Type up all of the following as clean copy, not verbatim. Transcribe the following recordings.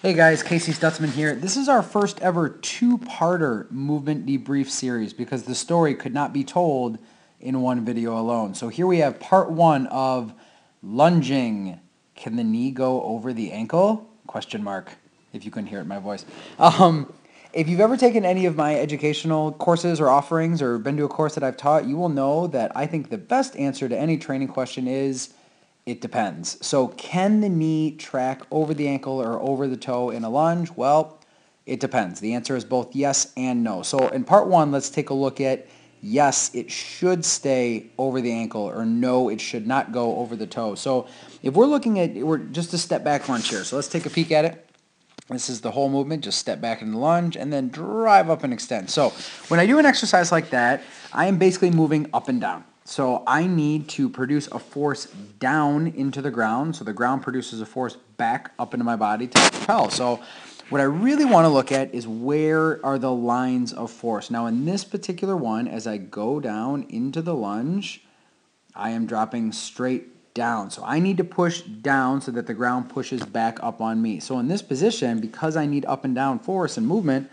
Hey guys, Casey Stutzman here. This is our first ever two-parter movement debrief series because the story could not be told in one video alone. So here we have part one of lunging. Can the knee go over the ankle? Question mark, if you couldn't hear it in my voice. If you've ever taken any of my educational courses or offerings or been to a course that I've taught, you will know that I think the best answer to any training question is it depends. So can the knee track over the ankle or over the toe in a lunge? Well, it depends. The answer is both yes and no. So in part one, let's take a look at yes, it should stay over the ankle, or no, it should not go over the toe. So if we're looking at, we're just a step back lunge here. So let's take a peek at it. This is the whole movement. Just step back in the lunge and then drive up and extend. So when I do an exercise like that, I am basically moving up and down. So I need to produce a force down into the ground. So the ground produces a force back up into my body to propel. So what I really want to look at is where are the lines of force. Now in this particular one, as I go down into the lunge, I am dropping straight down. So I need to push down so that the ground pushes back up on me. So in this position, because I need up and down force and movement,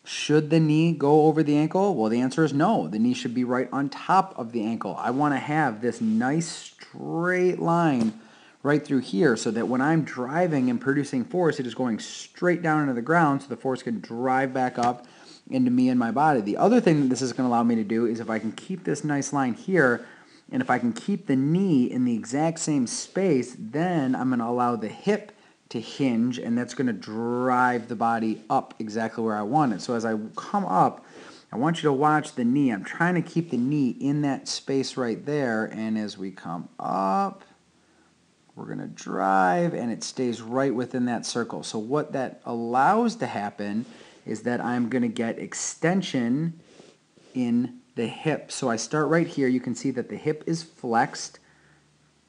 should the knee go over the ankle? Well, the answer is no. The knee should be right on top of the ankle. I want to have this nice straight line right through here so that when I'm driving and producing force, it is going straight down into the ground so the force can drive back up into me and my body. The other thing that this is going to allow me to do is if I can keep this nice line here, and if I can keep the knee in the exact same space, then I'm going to allow the hip to hinge, and that's going to drive the body up exactly where I want it. So as I come up, I want you to watch the knee. I'm trying to keep the knee in that space right there, and as we come up, we're going to drive, and it stays right within that circle. So what that allows to happen is that I'm going to get extension in the hip. So I start right here. You can see that the hip is flexed.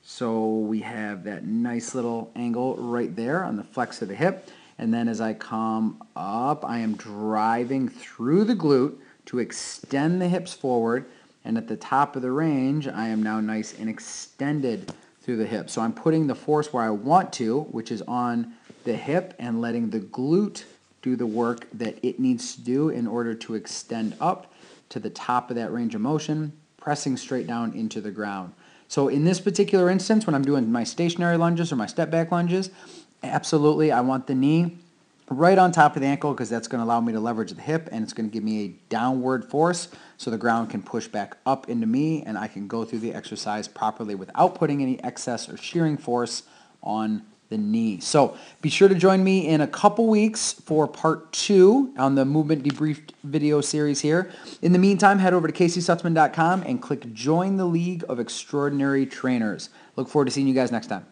So we have that nice little angle right there on the flex of the hip. And then as I come up, I am driving through the glute to extend the hips forward. And at the top of the range, I am now nice and extended through the hip. So I'm putting the force where I want to, which is on the hip, and letting the glute do the work that it needs to do in order to extend up to the top of that range of motion, pressing straight down into the ground. So in this particular instance, when I'm doing my stationary lunges or my step back lunges, absolutely I want the knee right on top of the ankle because that's going to allow me to leverage the hip, and it's going to give me a downward force so the ground can push back up into me and I can go through the exercise properly without putting any excess or shearing force on the knee. So be sure to join me in a couple weeks for part two on the Movement Debriefed video series here. In the meantime, head over to CaseyStutzman.com and click Join the League of Extraordinary Trainers. Look forward to seeing you guys next time.